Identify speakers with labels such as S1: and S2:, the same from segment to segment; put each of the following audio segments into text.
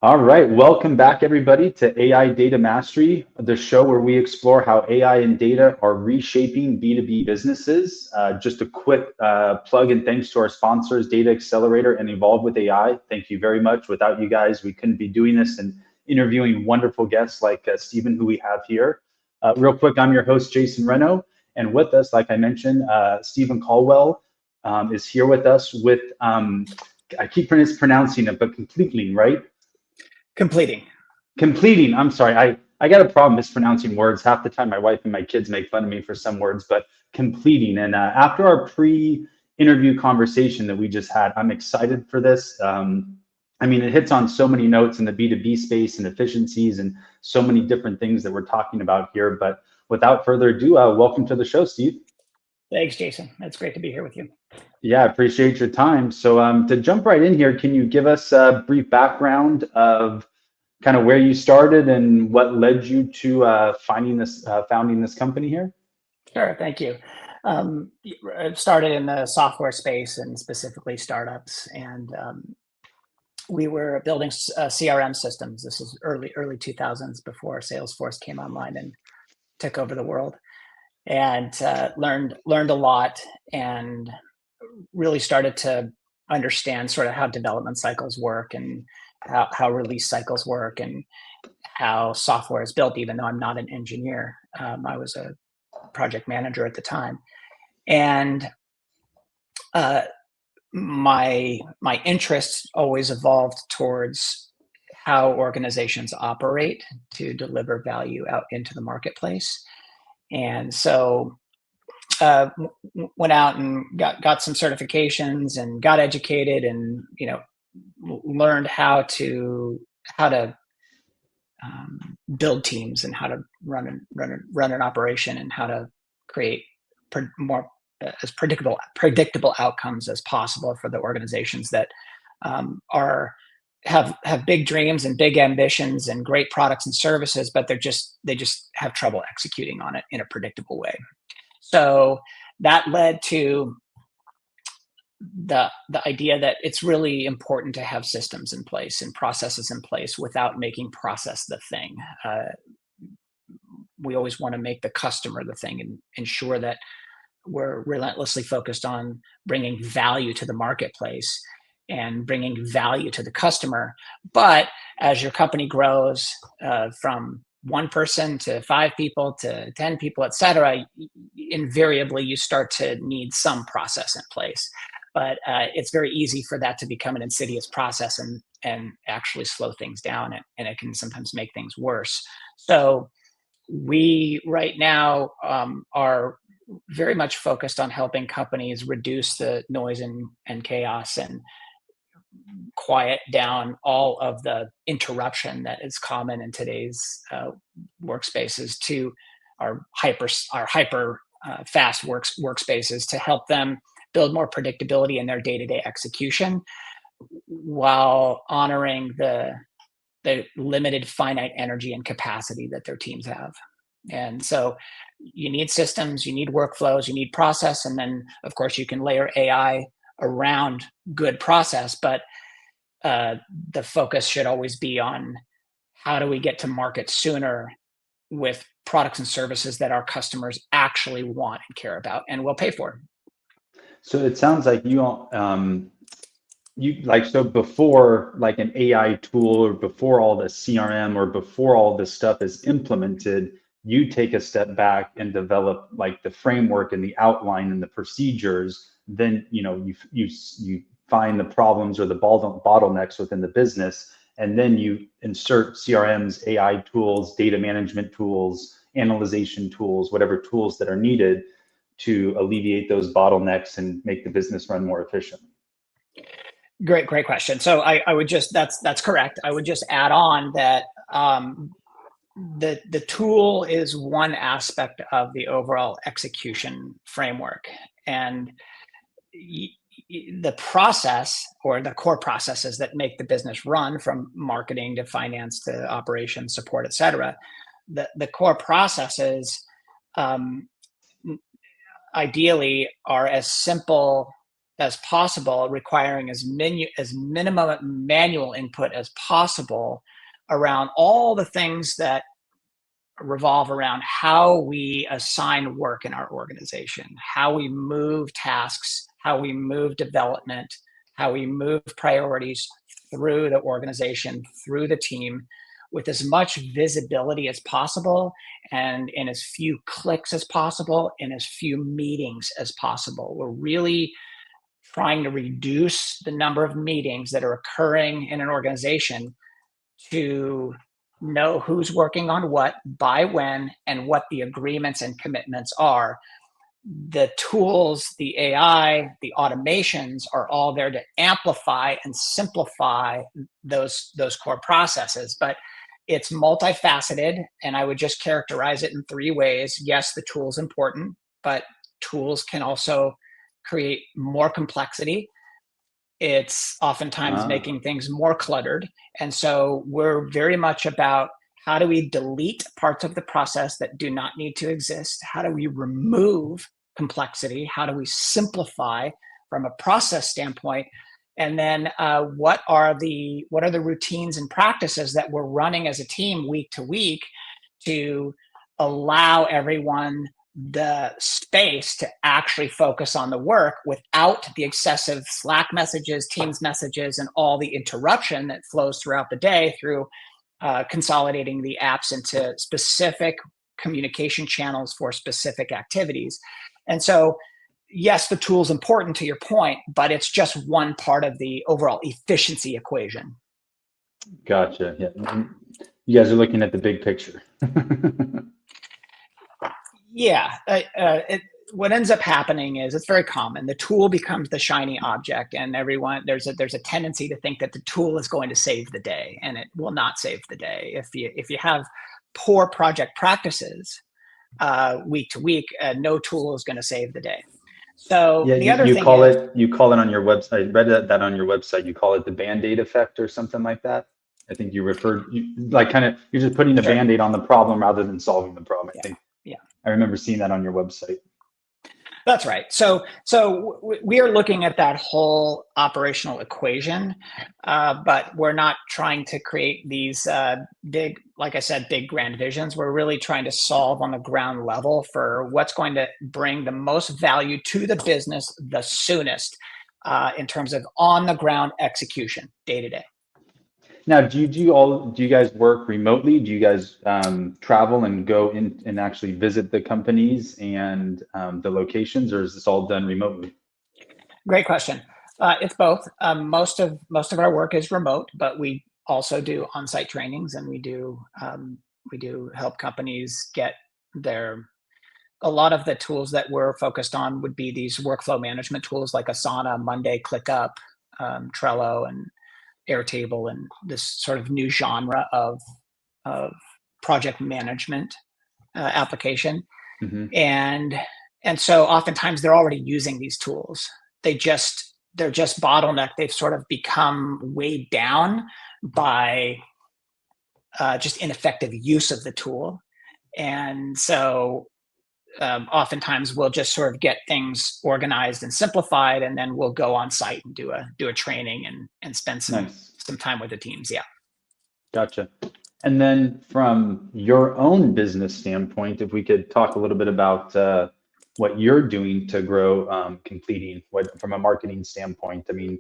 S1: All right, welcome back everybody to AI Data Mastery, the show where we explore how AI and data are reshaping B2B businesses. Just a quick plug and thanks to our sponsors, Data Accelerator and Evolve with AI. Thank you very much. Without you guys, we couldn't be doing this and interviewing wonderful guests like Stephen, who we have here. Real quick, I'm your host, Jason Renno, and with us, like I mentioned, Stephen Colwell is here with us with, I keep mispronouncing it, but completely, right?
S2: Completing.
S1: Completing. I'm sorry. I got a problem mispronouncing words. Half the time, my wife and my kids make fun of me for some words, but completing. And after our pre-interview conversation that we just had, I'm excited for this. I mean, it hits on so many notes in the B2B space and efficiencies and so many different things that we're talking about here. But without further ado, welcome to the show, Steve.
S2: Thanks, Jason. It's great to be here with you.
S1: Yeah, I appreciate your time. So to jump right in here, can you give us a brief background of kind of where you started and what led you to founding this company here?
S2: Sure, thank you. I started in the software space and specifically startups, and we were building CRM systems. This is early 2000s before Salesforce came online and took over the world, and learned a lot and really started to understand sort of how development cycles work and how release cycles work and how software is built, even though I'm not an engineer. I was a project manager at the time. And my interests always evolved towards how organizations operate to deliver value out into the marketplace. And so went out and got some certifications and got educated and learned how to build teams and how to run an operation and how to create more as predictable outcomes as possible for the organizations that are have big dreams and big ambitions and great products and services, but they just have trouble executing on it in a predictable way. So that led to the idea that it's really important to have systems in place and processes in place without making process the thing. We always want to make the customer the thing and ensure that we're relentlessly focused on bringing value to the marketplace and bringing value to the customer. But as your company grows from one person to 5 people to 10 people, et cetera, invariably you start to need some process in place. But it's very easy for that to become an insidious process and actually slow things down, and it can sometimes make things worse. So we right now are very much focused on helping companies reduce the noise and chaos and quiet down all of the interruption that is common in today's workspaces to our hyper fast workspaces to help them build more predictability in their day-to-day execution while honoring the limited finite energy and capacity that their teams have. And so you need systems, you need workflows, you need process, and then of course you can layer AI around good process, but the focus should always be on how do we get to market sooner with products and services that our customers actually want and care about and will pay for.
S1: So it sounds like you like, so before like an AI tool or before all the CRM or before all this stuff is implemented, you take a step back and develop like the framework and the outline and the procedures. Then you find the problems or the bottlenecks within the business, and then you insert CRMs, AI tools, data management tools, analyzation tools, whatever tools that are needed to alleviate those bottlenecks and make the business run more efficiently.
S2: Great question. So I would just that's correct. I would just add on that the tool is one aspect of the overall execution framework, and the process or the core processes that make the business run, from marketing to finance to operations support, et cetera, the core processes ideally are as simple as possible, requiring as minimum manual input as possible around all the things that revolve around how we assign work in our organization, how we move tasks, how we move development, how we move priorities through the organization, through the team, with as much visibility as possible and in as few clicks as possible, in as few meetings as possible. We're really trying to reduce the number of meetings that are occurring in an organization to know who's working on what, by when, and what the agreements and commitments are. The tools, the AI, the automations are all there to amplify and simplify those core processes. But it's multifaceted, and I would just characterize it in three ways. Yes, the tool's important, but tools can also create more complexity. It's oftentimes making things more cluttered. And so we're very much about how do we delete parts of the process that do not need to exist? How do we remove complexity? How do we simplify from a process standpoint? And then what are the routines and practices that we're running as a team week to week to allow everyone the space to actually focus on the work without the excessive Slack messages, Teams messages, and all the interruption that flows throughout the day through consolidating the apps into specific communication channels for specific activities. And so, yes, the tool's important to your point, but it's just one part of the overall efficiency equation.
S1: Gotcha. Yeah. You guys are looking at the big picture.
S2: Yeah. What ends up happening is it's very common. The tool becomes the shiny object, and there's a tendency to think that the tool is going to save the day, and it will not save the day. If you have poor project practices week to week, no tool is going to save the day. So
S1: yeah,
S2: the other
S1: you
S2: thing
S1: call
S2: is,
S1: it on your website. I read that on your website. You call it the Band-Aid effect or something like that. I think you're just putting a
S2: sure.
S1: Band-Aid on the problem rather than solving the problem. I think
S2: Yeah.
S1: I remember seeing that on your website.
S2: That's right. So we are looking at that whole operational equation, but we're not trying to create these big, like I said, big grand visions. We're really trying to solve on the ground level for what's going to bring the most value to the business the soonest in terms of on the ground execution day to day.
S1: Now, do you guys work remotely? Do you guys travel and go in and actually visit the companies and the locations, or is this all done remotely?
S2: Great question. It's both. Most of our work is remote, but we also do on-site trainings, and we do help companies get their. A lot of the tools that we're focused on would be these workflow management tools like Asana, Monday, ClickUp, Trello, and Airtable, and this sort of new genre of project management application.
S1: Mm-hmm.
S2: And so oftentimes they're already using these tools. They're just bottlenecked. They've sort of become weighed down by just ineffective use of the tool. And so oftentimes we'll just sort of get things organized and simplified, and then we'll go on site and do a training and spend some time with the teams. Yeah.
S1: Gotcha. And then from your own business standpoint, if we could talk a little bit about what you're doing to grow completing, from a marketing standpoint. I mean,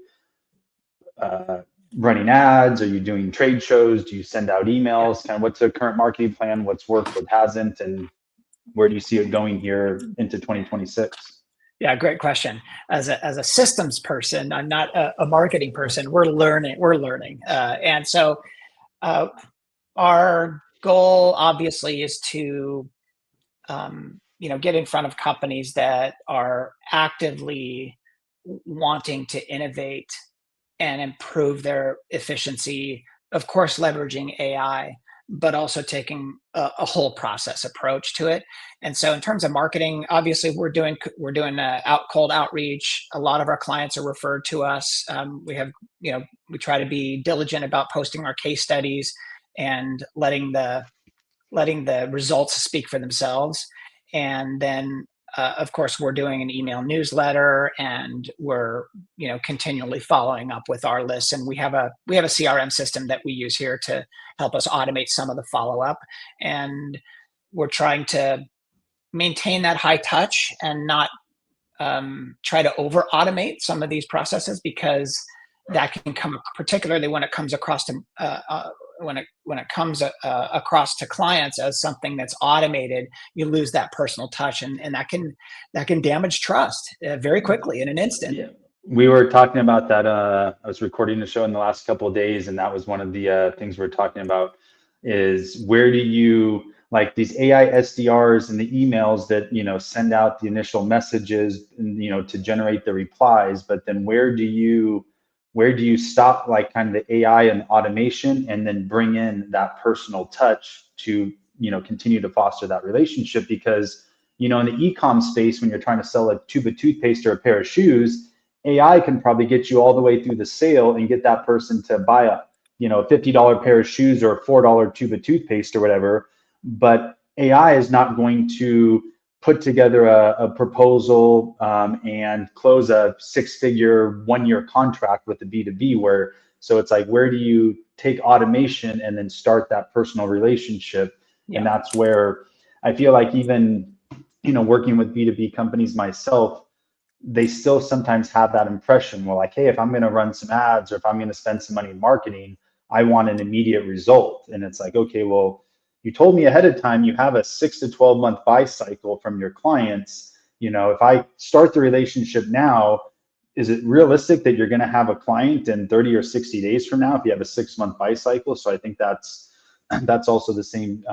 S1: running ads, are you doing trade shows? Do you send out emails? Kind of what's the current marketing plan? What's worked, what hasn't, and where do you see it going here into 2026?
S2: Yeah, great question. As a systems person, I'm not a marketing person. We're learning. And so our goal obviously is to get in front of companies that are actively wanting to innovate and improve their efficiency, of course leveraging AI, but also taking a whole process approach to it. And so in terms of marketing, obviously we're doing cold outreach. A lot of our clients are referred to us. We try to be diligent about posting our case studies and letting the results speak for themselves. And then of course, we're doing an email newsletter, and we're continually following up with our lists. And we have a CRM system that we use here to help us automate some of the follow up. And we're trying to maintain that high touch and not try to over automate some of these processes, because that can come, particularly when it comes across to across to clients as something that's automated. You lose that personal touch, and that can damage trust very quickly in an instant.
S1: Yeah. We were talking about that. I was recording the show in the last couple of days, and that was one of the things we we're talking about is where do you, like these AI SDRs and the emails that, send out the initial messages and, to generate the replies, but then where do you stop like kind of the AI and automation and then bring in that personal touch to, continue to foster that relationship? Because, in the e-com space, when you're trying to sell a tube of toothpaste or a pair of shoes, AI can probably get you all the way through the sale and get that person to buy a, $50 pair of shoes or a $4 tube of toothpaste or whatever. But AI is not going to put together a proposal and close a 6-figure 1-year contract with the B2B so it's like, where do you take automation and then start that personal relationship? Yeah. And that's where I feel like even, working with B2B companies myself, they still sometimes have that impression, well, like, hey, if I'm going to run some ads or if I'm going to spend some money in marketing, I want an immediate result. And it's like, okay, well, you told me ahead of time you have a 6 to 12 month buy cycle from your clients. If I start the relationship now, is it realistic that you're going to have a client in 30 or 60 days from now if you have a 6-month buy cycle? So I think that's also the same.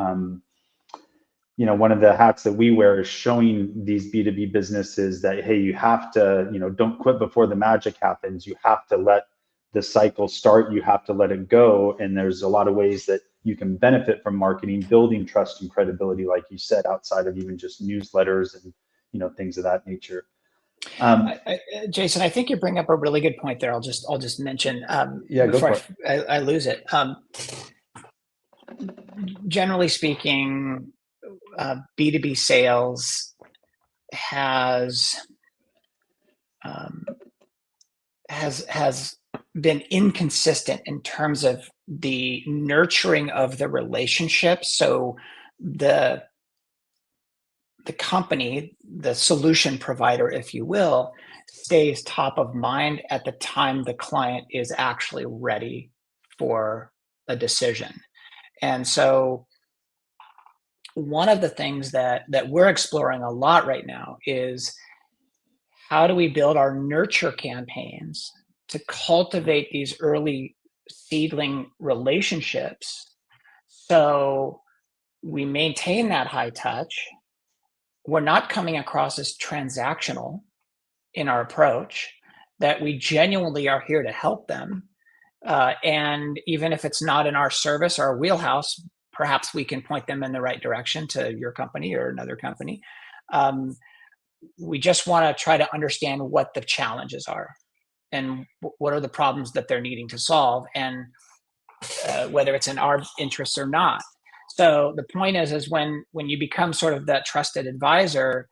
S1: One of the hats that we wear is showing these B2B businesses that, hey, you have to, don't quit before the magic happens. You have to let the cycle start. You have to let it go. And there's a lot of ways that you can benefit from marketing, building trust and credibility, like you said, outside of even just newsletters and, things of that nature.
S2: Jason, I think you bring up a really good point there. I'll just mention
S1: before
S2: I lose it. Generally speaking, B2B sales has been inconsistent in terms of the nurturing of the relationship. So the company, the solution provider, if you will, stays top of mind at the time the client is actually ready for a decision. And so one of the things that we're exploring a lot right now is, how do we build our nurture campaigns to cultivate these early seedling relationships so we maintain that high touch? We're not coming across as transactional in our approach, that we genuinely are here to help them. And even if it's not in our service or our wheelhouse, perhaps we can point them in the right direction to your company or another company. We just want to try to understand what the challenges are and what are the problems that they're needing to solve, and whether it's in our interests or not. So the point is when you become sort of that trusted advisor,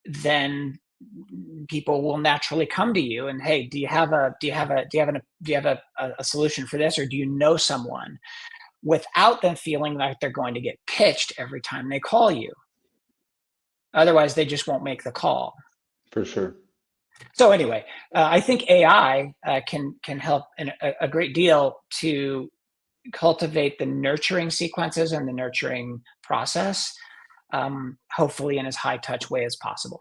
S2: then people will naturally come to you and, hey, do you have a solution for this, or do you know someone, without them feeling like they're going to get pitched every time they call you. Otherwise, they just won't make the call.
S1: For sure.
S2: So anyway, I think AI can help a great deal to cultivate the nurturing sequences and the nurturing process, hopefully in as high touch way as possible.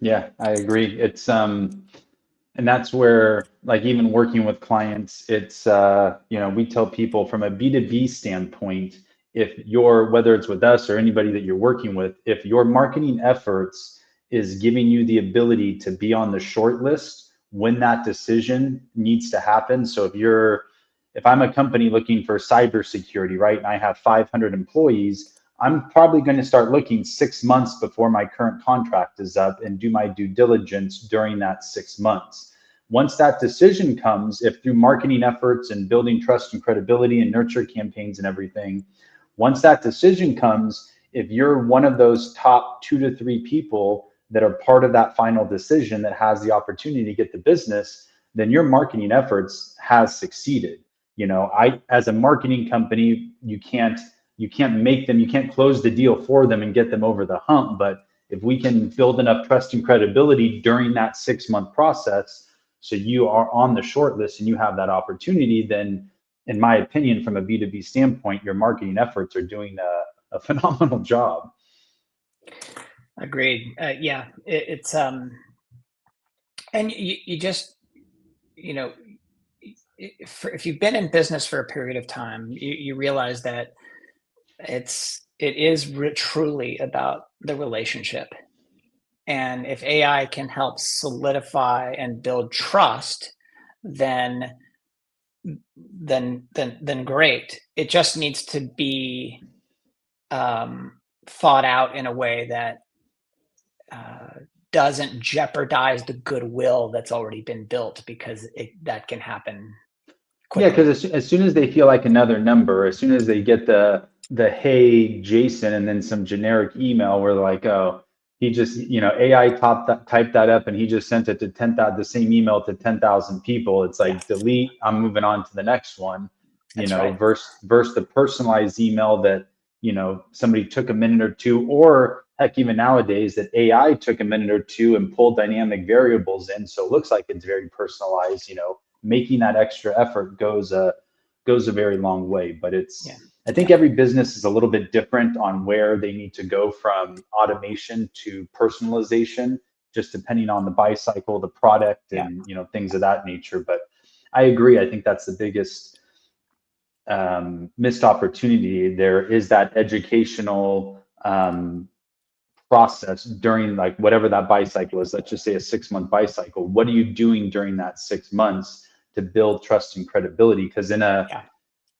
S1: Yeah, I agree. It's and that's where, like, even working with clients, it's we tell people from a B2B standpoint, if whether it's with us or anybody that you're working with, if your marketing efforts is giving you the ability to be on the short list when that decision needs to happen. So if I'm a company looking for cybersecurity, right, and I have 500 employees, I'm probably going to start looking 6 months before my current contract is up and do my due diligence during that 6 months. Once that decision comes, if through marketing efforts and building trust and credibility and nurture campaigns and everything, once that decision comes, if you're one of those top 2 to 3 people that are part of that final decision that has the opportunity to get the business, then your marketing efforts has succeeded. As a marketing company, you can't make them, you can't close the deal for them and get them over the hump. But if we can build enough trust and credibility during that 6-month process, so you are on the short list and you have that opportunity, then in my opinion, from a B2B standpoint, your marketing efforts are doing a phenomenal job.
S2: Agreed. Yeah, it's and you just, you know, if you've been in business for a period of time, you realize that it is truly about the relationship. And if AI can help solidify and build trust, then great. It just needs to be thought out in a way that doesn't jeopardize the goodwill that's already been built, because that can happen quickly.
S1: Yeah, because as soon as they feel like another number, as soon as they get the hey Jason and then some generic email where they're like, oh, he just, AI typed that up and he just sent it to 10,000, the same email to 10,000 people. It's like, delete, I'm moving on to the next one.
S2: That's right.
S1: Versus the personalized email that, somebody took a minute or two, or heck, even nowadays that AI took a minute or two and pulled dynamic variables in. So it looks like it's very personalized, making that extra effort goes a very long way. But I think every business is a little bit different on where they need to go from automation to personalization, just depending on the buy cycle, the product, and things of that nature. But I agree. I think that's the biggest missed opportunity. There is that educational process during, like, whatever that buy cycle is. Let's just say a 6-month buy cycle. What are you doing during that 6 months to build trust and credibility? Because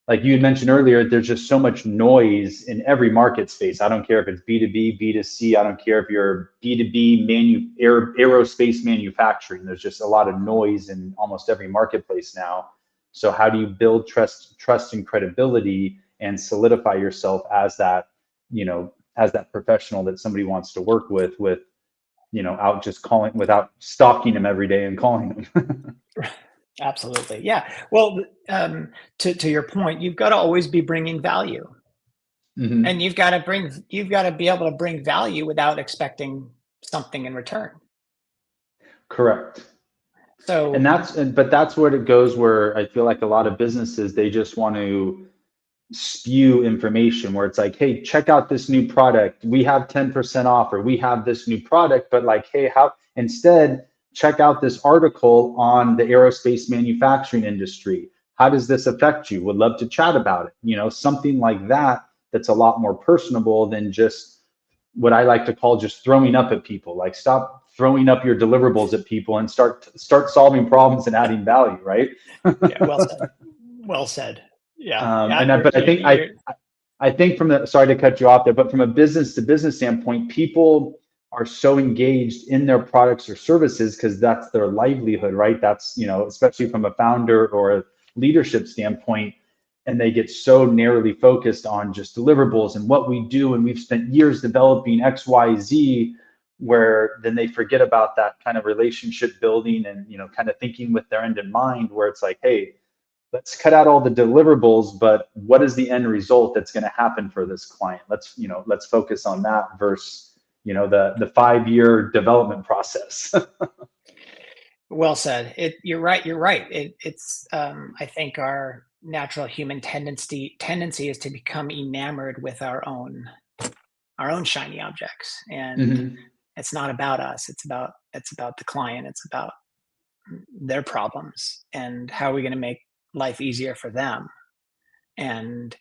S1: like you had mentioned earlier, there's just so much noise in every market space. I don't care if it's B2B, B2C. I don't care if you're B2B aerospace manufacturing. There's just a lot of noise in almost every marketplace now. So how do you build trust and credibility and solidify yourself as that, as that professional that somebody wants to work with, out just calling, without stalking them every day and calling them.
S2: Absolutely. Yeah. Well, to your point, you've got to always be bringing value. Mm-hmm. And you've got to be able to bring value without expecting something in return.
S1: Correct.
S2: So,
S1: but that's where it goes, where I feel like a lot of businesses, they just want to spew information where it's like, hey, check out this new product. We have 10% off, or we have this new product, but like, hey, instead, check out this article on the aerospace manufacturing industry. How does this affect you? Would love to chat about it. Something like that, that's a lot more personable than just what I like to call just throwing up at people. Like, stop throwing up your deliverables at people and start solving problems and adding value, right?
S2: Yeah, well said. Well said. Yeah.
S1: But I think sorry to cut you off there, but from a business to business standpoint, people are so engaged in their products or services because that's their livelihood, right? That's, especially from a founder or a leadership standpoint, and they get so narrowly focused on just deliverables and what we do, and we've spent years developing X, Y, Z, where then they forget about that kind of relationship building and, kind of thinking with their end in mind, where it's like, hey, let's cut out all the deliverables, but what is the end result that's going to happen for this client? Let's focus on that versus, the 5-year development process.
S2: Well said. You're right. It's I think our natural human tendency is to become enamored with our own shiny objects, and mm-hmm. It's not about us. It's about the client. It's about their problems and how are we going to make life easier for them. And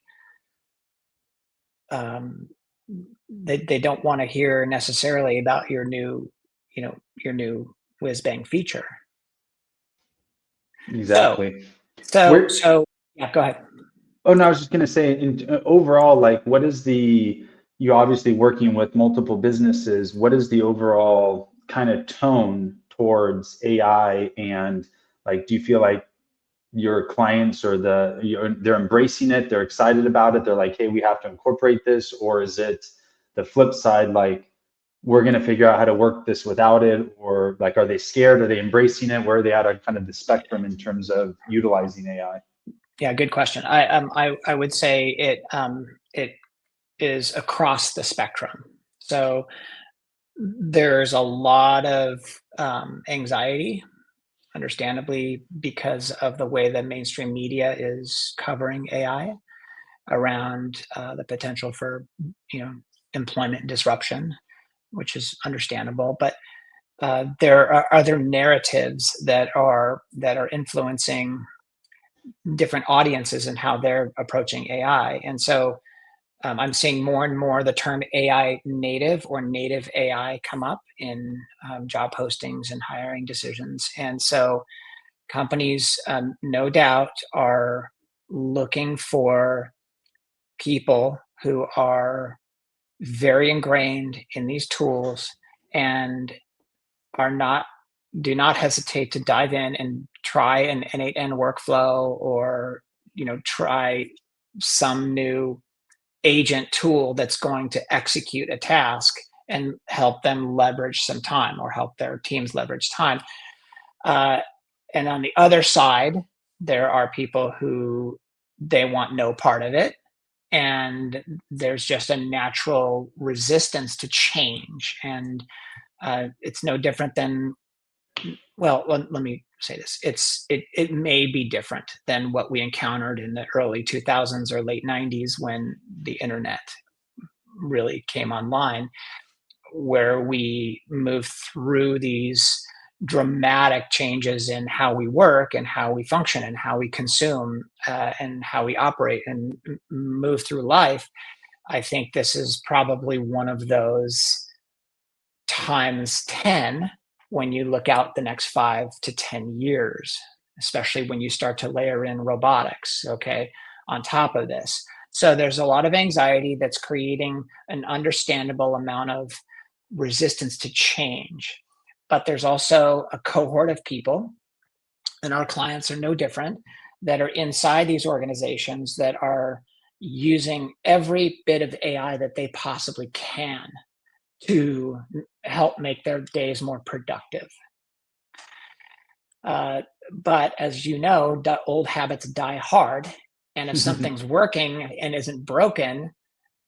S2: they don't want to hear necessarily about your new whiz bang feature.
S1: Exactly.
S2: So yeah, go ahead.
S1: Oh no, I was just going to say, overall, like, what is you're obviously working with multiple businesses. What is the overall kind of tone towards AI? And like, do you feel like your clients they're embracing it, they're excited about it, they're like, hey, we have to incorporate this? Or is it the flip side, like, we're going to figure out how to work this without it, or like, are they scared? Are they embracing it? Where are they at on kind of the spectrum in terms of utilizing AI?
S2: Yeah, good question. I would say it is across the spectrum. So there's a lot of anxiety, understandably, because of the way the mainstream media is covering AI around the potential for, employment disruption, which is understandable. But there are other narratives that are influencing different audiences and how they're approaching AI. And so I'm seeing more and more the term AI native or native AI come up in job postings and hiring decisions. And so companies, no doubt, are looking for people who are very ingrained in these tools and are not do not hesitate to dive in and try an N8N workflow, or try some new agent tool that's going to execute a task and help them leverage some time, or help their teams leverage time. Uh, and on the other side, there are people who they want no part of it. And there's just a natural resistance to change. And it's no different than, well, let me say this. It may be different than what we encountered in the early 2000s or late 90s when the internet really came online, where we moved through these dramatic changes in how we work and how we function and how we consume, and how we operate and move through life. I think this is probably one of those times 10 when you look out the next 5 to 10 years, especially when you start to layer in robotics, okay, on top of this. So there's a lot of anxiety that's creating an understandable amount of resistance to change. But there's also a cohort of people, and our clients are no different, that are inside these organizations that are using every bit of AI that they possibly can to help make their days more productive. But as you know, old habits die hard. And if something's working and isn't broken,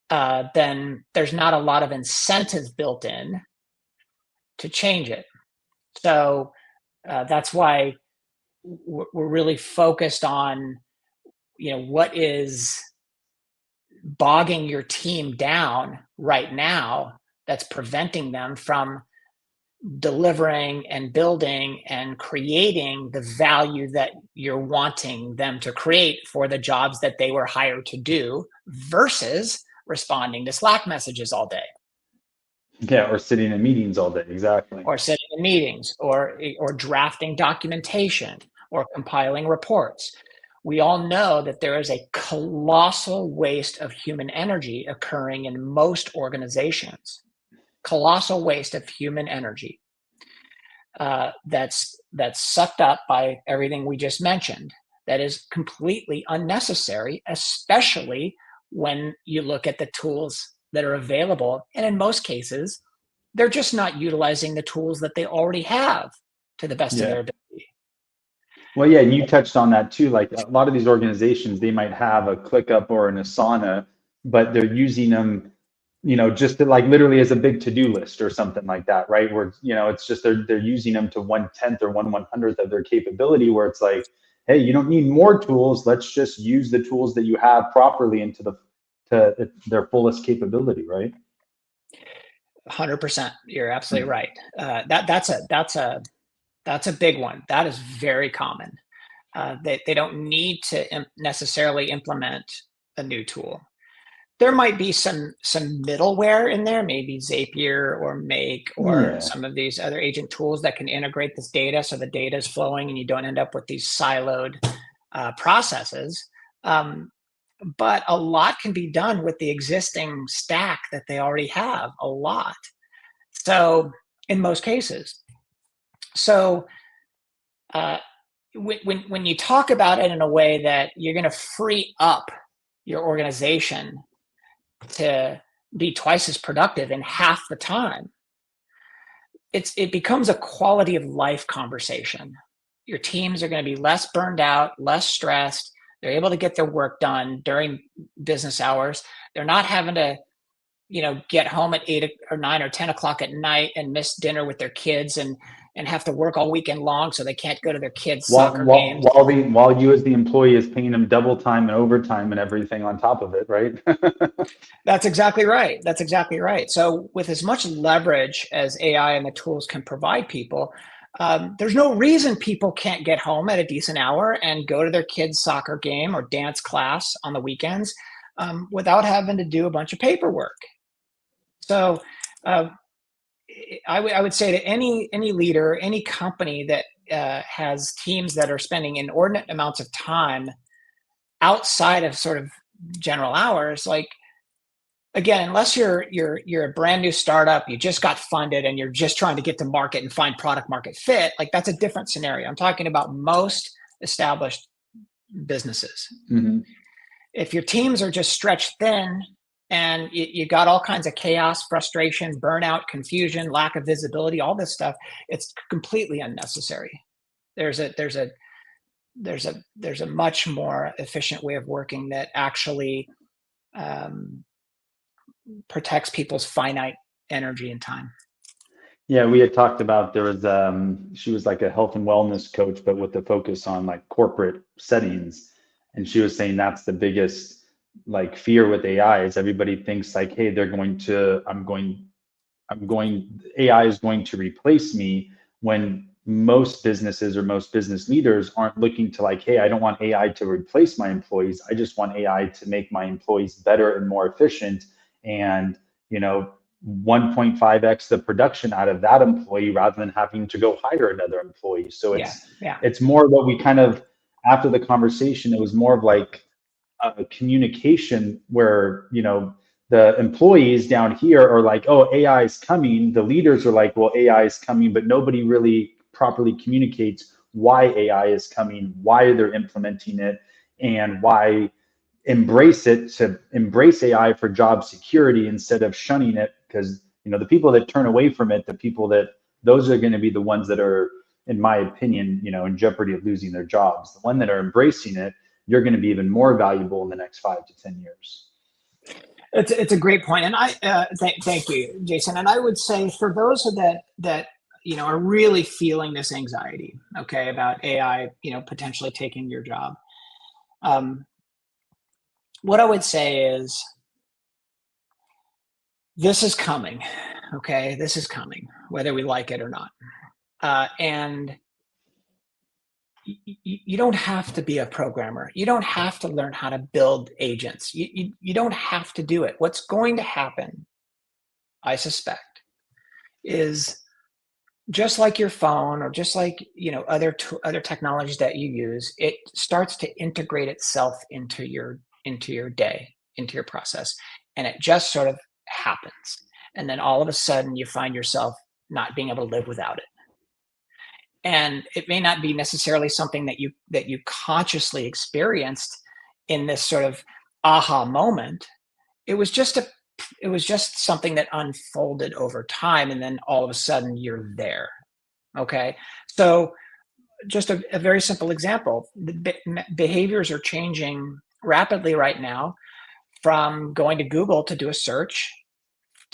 S2: then there's not a lot of incentive built in to change it. So that's why we're really focused on, what is bogging your team down right now that's preventing them from delivering and building and creating the value that you're wanting them to create for the jobs that they were hired to do, versus responding to Slack messages all day.
S1: Yeah, or sitting in meetings all day. Exactly.
S2: Or sitting in meetings, or drafting documentation, or compiling reports. We all know that there is a colossal waste of human energy occurring in most organizations. Colossal waste of human energy that's sucked up by everything we just mentioned. That is completely unnecessary, especially when you look at the tools that are available. And in most cases, they're just not utilizing the tools that they already have to the best of their ability.
S1: Well, yeah, and you touched on that too. Like, a lot of these organizations, they might have a ClickUp or an Asana, but they're using them, just to, like, literally as a big to-do list or something like that, right? Where, it's just they're using them to 1/10 or 1/100th of their capability, where it's like, hey, you don't need more tools. Let's just use the tools that you have properly to their fullest capability, right?
S2: 100%. You're absolutely right. That's a big one. That is very common. They don't need to necessarily implement a new tool. There might be some middleware in there, maybe Zapier or Make or
S1: Yeah.
S2: some of these other agent tools that can integrate this data, so the data is flowing and you don't end up with these siloed processes. But a lot can be done with the existing stack that they already have. A lot. So in most cases. So when you talk about it in a way that you're going to free up your organization to be twice as productive in half the time, it becomes a quality of life conversation. Your teams are going to be less burned out, less stressed. They're able to get their work done during business hours. They're not having to, get home at 8 or 9 or 10 o'clock at night and miss dinner with their kids and have to work all weekend long so they can't go to their kids' soccer games.
S1: While you as the employee is paying them double time and overtime and everything on top of it, right?
S2: That's exactly right. That's exactly right. So with as much leverage as AI and the tools can provide people, there's no reason people can't get home at a decent hour and go to their kids' soccer game or dance class on the weekends without having to do a bunch of paperwork. So uh, I would say to any leader, any company that has teams that are spending inordinate amounts of time outside of sort of general hours, like, again, unless you're a brand new startup, you just got funded and you're just trying to get to market and find product market fit, like that's a different scenario. I'm talking about most established businesses.
S1: Mm-hmm.
S2: If your teams are just stretched thin and you got all kinds of chaos, frustration, burnout, confusion, lack of visibility, all this stuff, it's completely unnecessary. There's a much more efficient way of working that actually protects people's finite energy and time.
S1: Yeah, we had talked about there was she was like a health and wellness coach, but with the focus on like corporate settings. And she was saying that's the biggest like fear with AI is everybody thinks like, hey, AI is going to replace me, when most businesses or most business leaders aren't looking to like, hey, I don't want AI to replace my employees. I just want AI to make my employees better and more efficient, and 1.5x the production out of that employee rather than having to go hire another employee. So it's more what we kind of, after the conversation, it was more of like a communication where the employees down here are like, oh, AI is coming. The leaders are like, well, AI is coming, but nobody really properly communicates why AI is coming, why they're implementing it, and why embrace AI for job security instead of shunning it. Because the people that turn away from it, those are going to be the ones that are, in my opinion, in jeopardy of losing their jobs. The one that are embracing it, you're going to be even more valuable in the next 5 to 10 years.
S2: It's a great point, and I thank you, Jason. And I would say for those that are really feeling this anxiety, okay, about AI, potentially taking your job, what I would say is this is coming, okay? This is coming, whether we like it or not, and you don't have to be a programmer. You don't have to learn how to build agents. You don't have to do it. What's going to happen, I suspect, is just like your phone or just like other technologies that you use, it starts to integrate itself into your day, into your process, and it just sort of happens. And then all of a sudden you find yourself not being able to live without it. And it may not be necessarily something that you consciously experienced in this sort of aha moment. It was just something that unfolded over time, and then all of a sudden you're there. Okay, so just a very simple example: the behaviors are changing rapidly right now, from going to Google to do a search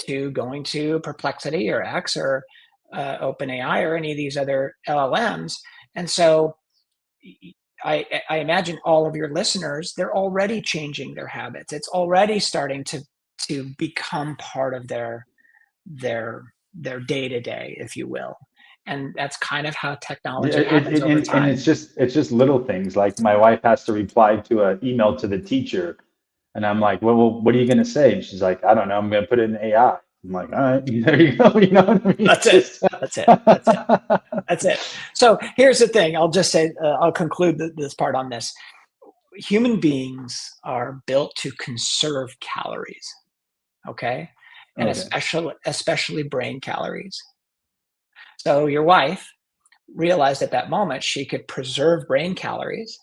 S2: to going to Perplexity or X or OpenAI or any of these other LLMs. And so I imagine all of your listeners, they're already changing their habits. It's already starting to become part of their day-to-day, if you will. And that's kind of how technology happens over time.
S1: And it's just little things. Like my wife has to reply to an email to the teacher, and I'm like, well, what are you going to say? And she's like, I don't know. I'm going to put it in AI. I'm like, all right, there you go. You know what I mean?
S2: That's it. So here's the thing. I'll just say, I'll conclude this part on this. Human beings are built to conserve calories, okay? And especially brain calories. So your wife realized at that moment she could preserve brain calories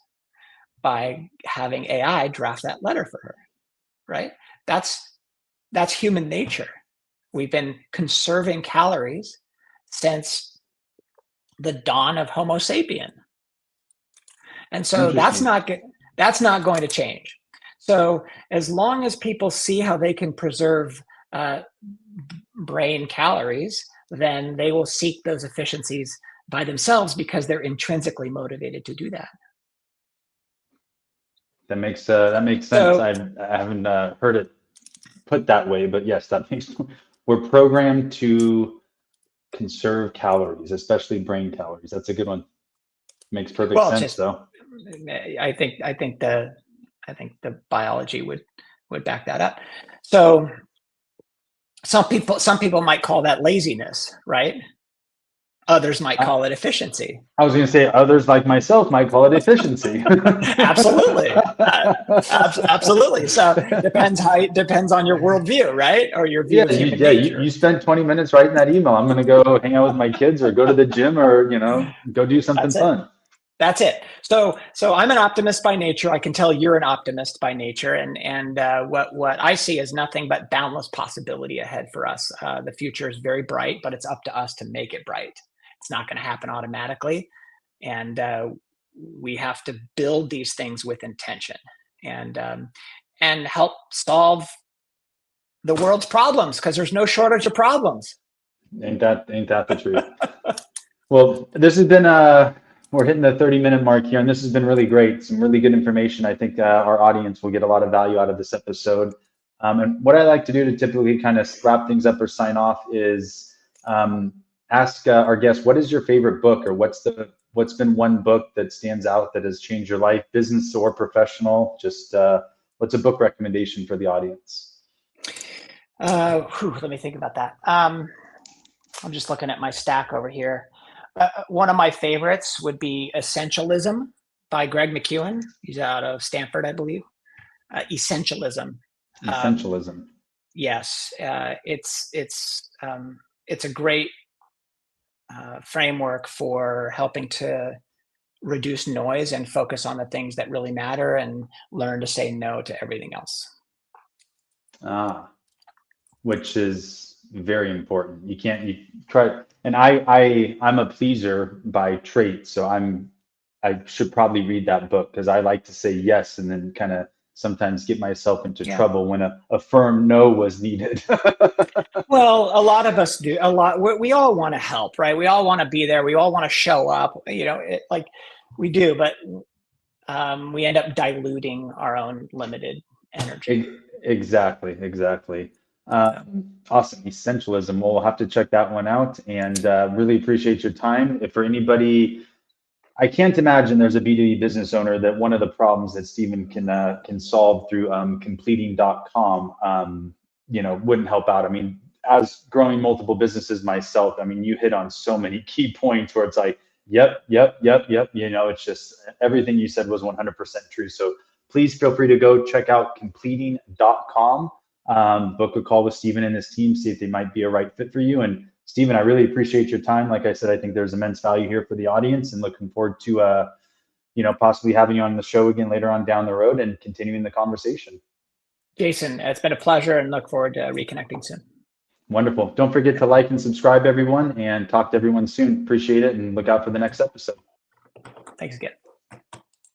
S2: by having AI draft that letter for her, right? That's That's human nature. We've been conserving calories since the dawn of Homo sapien. And so
S1: Interesting.
S2: that's not going to change. So as long as people see how they can preserve uh, brain calories, then they will seek those efficiencies by themselves because they're intrinsically motivated to do that.
S1: That makes sense.
S2: So,
S1: I haven't heard it put that way, but yes, that makes. We're programmed to conserve calories, especially brain calories. That's a good one. Makes perfect
S2: well, it's
S1: sense,
S2: just
S1: though.
S2: I think the biology would back that up. So some people might call that laziness, right? Others might
S1: I,
S2: call it efficiency.
S1: I was going to say others like myself might call it efficiency.
S2: Absolutely. Absolutely. So depends on your worldview, right? Or your view
S1: Yeah,
S2: of human nature.
S1: you spent 20 minutes writing that email. I'm going to go hang out with my kids or go to the gym or, go do something
S2: That's it.
S1: fun.
S2: That's it. So I'm an optimist by nature. I can tell you're an optimist by nature, and what I see is nothing but boundless possibility ahead for us. The future is very bright, but it's up to us to make it bright. It's not going to happen automatically, and we have to build these things with intention and help solve the world's problems because there's no shortage of problems.
S1: Ain't that the truth? Well, this has been we're hitting the 30-minute mark here, and this has been really great. Some really good information. I think our audience will get a lot of value out of this episode. And what I like to do to typically kind of wrap things up or sign off is ask our guests, what is your favorite book, or what's been one book that stands out that has changed your life, business or professional? Just what's a book recommendation for the audience?
S2: Let me think about that. I'm just looking at my stack over here. One of my favorites would be Essentialism by Greg McKeown. He's out of Stanford, I believe. Essentialism.
S1: Essentialism.
S2: Yes, it's a great framework for helping to reduce noise and focus on the things that really matter and learn to say no to everything else.
S1: Which is very important. You try, and I'm a pleaser by trait, so I should probably read that book because I like to say yes and then kind of sometimes get myself into trouble when a firm no was needed.
S2: Well, a lot of us do. We all want to help, right? We all want to be there. We all want to show up. Like we do, but we end up diluting our own limited energy.
S1: Exactly. Awesome. Essentialism. We'll have to check that one out, and really appreciate your time. If for anybody, I can't imagine there's a B2B business owner that one of the problems that Stephen can solve through completing.com, wouldn't help out. I mean, as growing multiple businesses myself, I mean, you hit on so many key points where it's like, yep. It's just everything you said was 100% true. So please feel free to go check out completing.com, book a call with Stephen and his team, see if they might be a right fit for you. And Stephen, I really appreciate your time. Like I said, I think there's immense value here for the audience, and looking forward to possibly having you on the show again later on down the road and continuing the conversation.
S2: Jason, it's been a pleasure, and look forward to reconnecting soon.
S1: Wonderful. Don't forget to like and subscribe, everyone, and talk to everyone soon. Appreciate it, and look out for the next episode.
S2: Thanks again.